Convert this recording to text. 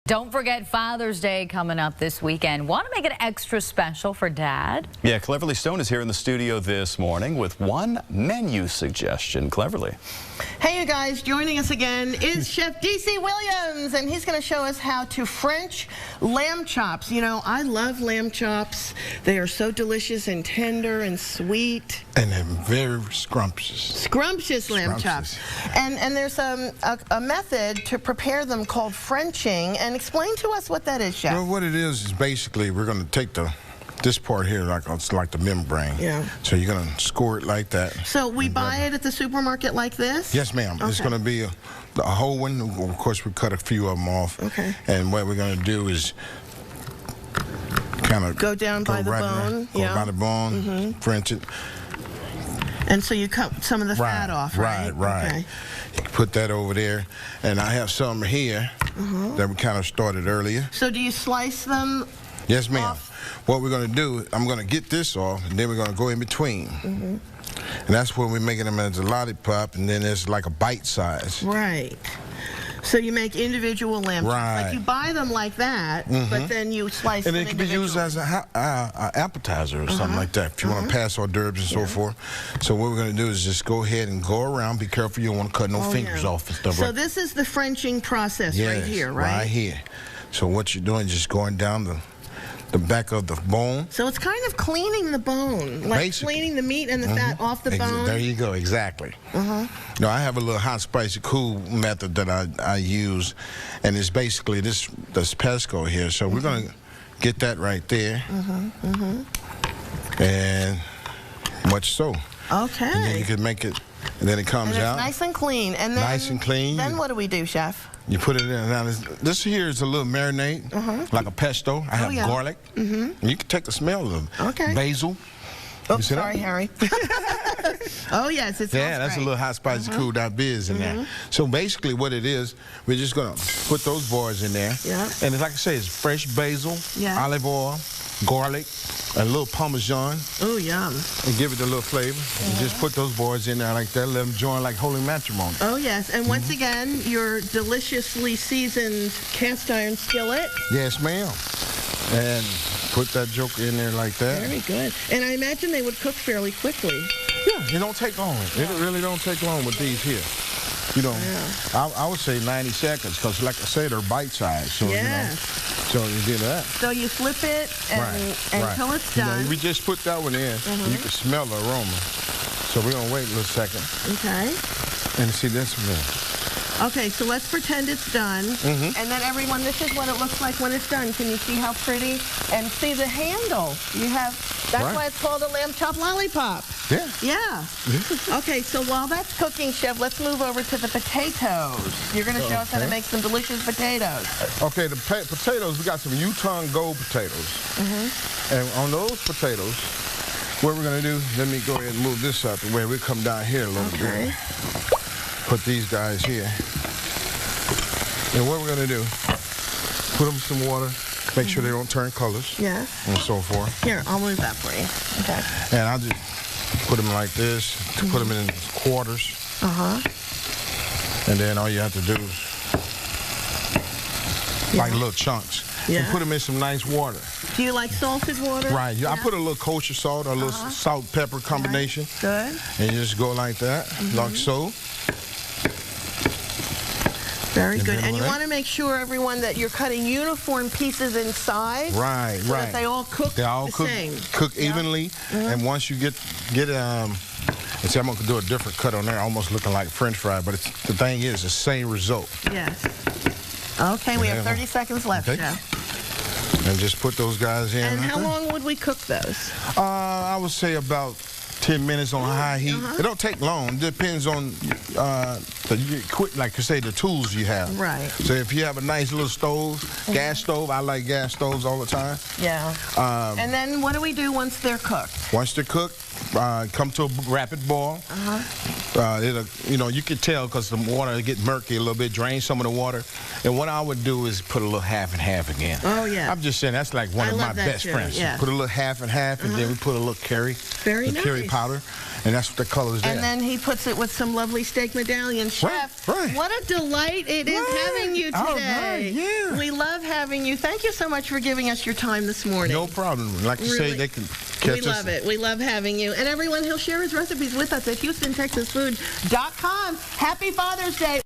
Don't forget Father's Day coming up this weekend. Want to make it extra special for Dad? Yeah, Cleverly Stone is here in the studio this morning with one menu suggestion. Cleverly. Hey, you guys, joining us again is Chef D.C. Williams, and he's going to show us how to French lamb chops. You know, I love lamb chops. They are so delicious and tender and sweet. And they're very scrumptious. Scrumptious lamb chops. And there's a method to prepare them called Frenching. And explain to us what that is, Chef. Well, what it is basically we're going to take this part here, it's like the membrane. Yeah. So you're going to score it like that. So we buy it at the supermarket like this? Yes, ma'am. Okay. It's going to be a whole one. Of course, we cut a few of them off. Okay. And what we're going to do is kind of go down by the bone. Go by the bone, French it. And so you cut some of the fat off, right? Right. Okay. You put that over there. And I have some here that we kind of started earlier. So do you slice them? Yes, ma'am. What we're going to do, I'm going to get this off, and then we're going to go in between. And that's when we're making them as a lollipop, and then it's like a bite size. Right. So you make individual lamb chops. Like you buy them like that, but then you slice them. And it can be used as an appetizer or something like that, if you want to pass hors d'oeuvres and so forth. So what we're going to do is just go ahead and go around. Be careful, you don't want to cut no fingers off and stuff. So this is the Frenching process right here, right? Right here. So what you're doing is just going down the back of the bone. So it's kind of cleaning the bone, like cleaning the meat and the fat off the bone. There you go, exactly. Now I have a little hot, spicy, cool method that I use, and it's basically this pesco here. So we're going to get that right there, and much so. Okay. And then you can make it, and then it comes out. Nice and clean. And then, nice and clean. Then what do we do, Chef? You put it in. Now this here is a little marinade, like a pesto. I have garlic. And you can take the smell of basil. Oops, sorry, Harry. Oh, yes, it's that's a little hot, spicy, cool down biz in there. So basically what it is, we're just going to put those bars in there. And it's like I say, it's fresh basil, olive oil, garlic, a little Parmesan. Oh, yum. And give it a little flavor. And just put those bars in there like that. Let them join like holy matrimony. Oh, yes. And once again, your deliciously seasoned cast iron skillet. Yes, ma'am. And put that joker in there like that. Very good. And I imagine they would cook fairly quickly. Yeah, it don't take long. It really don't take long with these here. You know, I would say 90 seconds because, like I say, they're bite-sized. So, you know, so you do that. So you flip it until it's done. You know, we just put that one in. You can smell the aroma. So we're going to wait a little second. Okay. And see this one. Okay, so let's pretend it's done. And then everyone, this is what it looks like when it's done. Can you see how pretty? And see the handle. You have, that's why it's called a lamb chop lollipop. Yeah. Yeah. Okay, so while that's cooking, Chef, let's move over to the potatoes. You're going to show us how to make some delicious potatoes. Okay, the potatoes, we got some Utah Gold potatoes. And on those potatoes, what we're going to do, let me go ahead and move this out the way. We'll come down here a little bit. Put these guys here. And what we're going to do, put them in some water, make sure they don't turn colors. And so forth. Here, I'll move that for you. Okay. And I'll just put them like this, put them in quarters. And then all you have to do is like little chunks. And put them in some nice water. Do you like salted water? Right. I put a little kosher salt or a little salt pepper combination. Good. And you just go like that, like so. Very good. And you want to make sure, everyone, that you're cutting uniform pieces inside. So that they all cook the same. Cook evenly. And once you get see, I'm going to do a different cut on there, almost looking like French fry, but the thing is, the same result. Yes. Okay, we have 30 seconds left, Chef. And just put those guys in. And how long would we cook those? I would say about 10 minutes on high heat. It don't take long. It depends on like you say, the tools you have. Right. So if you have a nice little stove, gas stove, I like gas stoves all the time. Yeah. And then what do we do once they're cooked? Once they're cooked, come to a rapid boil. You know, you can tell because the water get murky a little bit, drain some of the water. And what I would do is put a little half and half again. Oh, yeah. I'm just saying that's like one of my best friends. Yeah. Put a little half and half, and then we put a little curry. Very nice. Curry powder, and that's what the color is there. And then he puts it with some lovely steak medallion. Chef, right. What a delight it is having you today. All right, yeah. We love having you. Thank you so much for giving us your time this morning. No problem. Like you say, they can catch us. We love it. We love having you. And everyone, he'll share his recipes with us at HoustonTexasFood.com. Happy Father's Day.